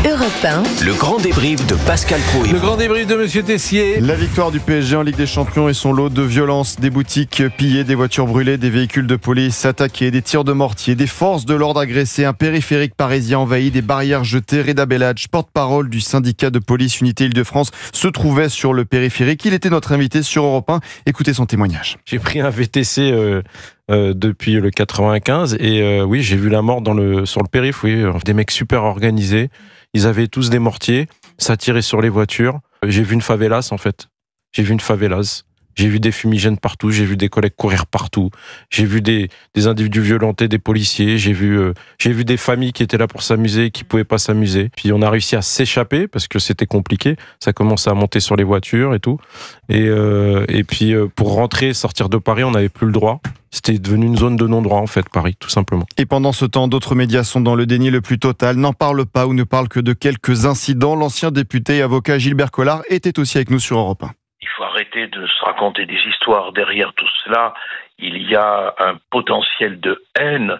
Europe 1. Le grand débrief de Pascal Pro. Le grand débrief de Monsieur Tessier. La victoire du PSG en Ligue des Champions et son lot de violence, des boutiques pillées, des voitures brûlées, des véhicules de police attaqués, des tirs de mortier, des forces de l'ordre agressées, un périphérique parisien envahi, des barrières jetées. Reda Bellach, porte-parole du syndicat de police Unité Île-de-France, se trouvait sur le périphérique. Il était notre invité sur Europe 1. Écoutez son témoignage. J'ai pris un VTC depuis le 95 et oui, j'ai vu la mort sur le périph', oui, des mecs super organisés. Ils avaient tous des mortiers, ça tirait sur les voitures. J'ai vu une favelas en fait. J'ai vu des fumigènes partout, j'ai vu des collègues courir partout. J'ai vu des individus violentés, des policiers. J'ai vu des familles qui étaient là pour s'amuser et qui pouvaient pas s'amuser. Puis on a réussi à s'échapper parce que c'était compliqué. Ça commençait à monter sur les voitures et tout. Et puis pour rentrer, sortir de Paris, on n'avait plus le droit. C'était devenu une zone de non-droit en fait, Paris, tout simplement. Et pendant ce temps, d'autres médias sont dans le déni le plus total, n'en parlent pas ou ne parlent que de quelques incidents. L'ancien député et avocat Gilbert Collard était aussi avec nous sur Europe 1. Il faut arrêter de se raconter des histoires. Derrière tout cela, il y a un potentiel de haine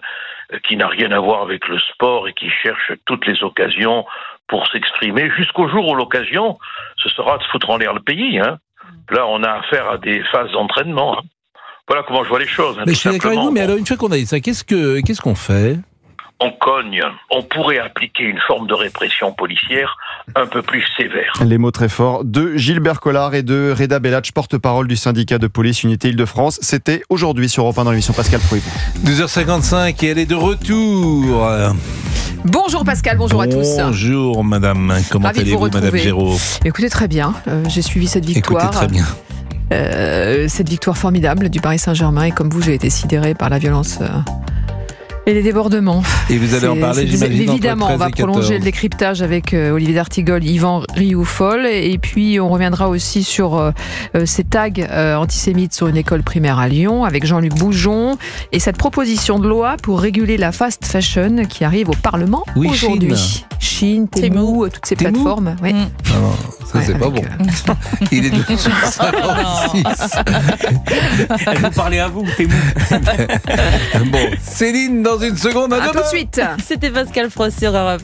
qui n'a rien à voir avec le sport et qui cherche toutes les occasions pour s'exprimer, jusqu'au jour où l'occasion, ce sera de foutre en l'air le pays. Là, on a affaire à des phases d'entraînement. Voilà comment je vois les choses. Mais je suis d'accord avec vous, mais alors une fois qu'on a dit ça, qu'est-ce qu'on fait ? On cogne. On pourrait appliquer une forme de répression policière un peu plus sévère. Les mots très forts de Gilbert Collard et de Reda Bellach, porte-parole du syndicat de police Unité Île-de-France. C'était aujourd'hui sur Europe 1 dans l'émission Pascal Pro. 12h55 et elle est de retour. Bonjour Pascal, bonjour à tous. Bonjour madame, comment allez-vous madame Géraud ? Écoutez très bien, j'ai suivi cette victoire. Écoutez très bien. Cette victoire formidable du Paris Saint-Germain, et comme vous, j'ai été sidérée par la violence et les débordements. Et vous allez en parler, j'imagine, évidemment, entre 13 on va et 14. prolonger le décryptage avec Olivier d'Artigol, Yvan Rioufol, et puis on reviendra aussi sur ces tags antisémites sur une école primaire à Lyon avec Jean-Luc Boujon et cette proposition de loi pour réguler la fast fashion qui arrive au Parlement aujourd'hui. Chine, Temu, toutes ces plateformes. Oui. Non, ça c'est pas bon. Il est 12h56. Elle vous parlait à vous, Temu. Bon, Céline dans une seconde. À tout de suite. C'était Pascal Pro sur Europe 1.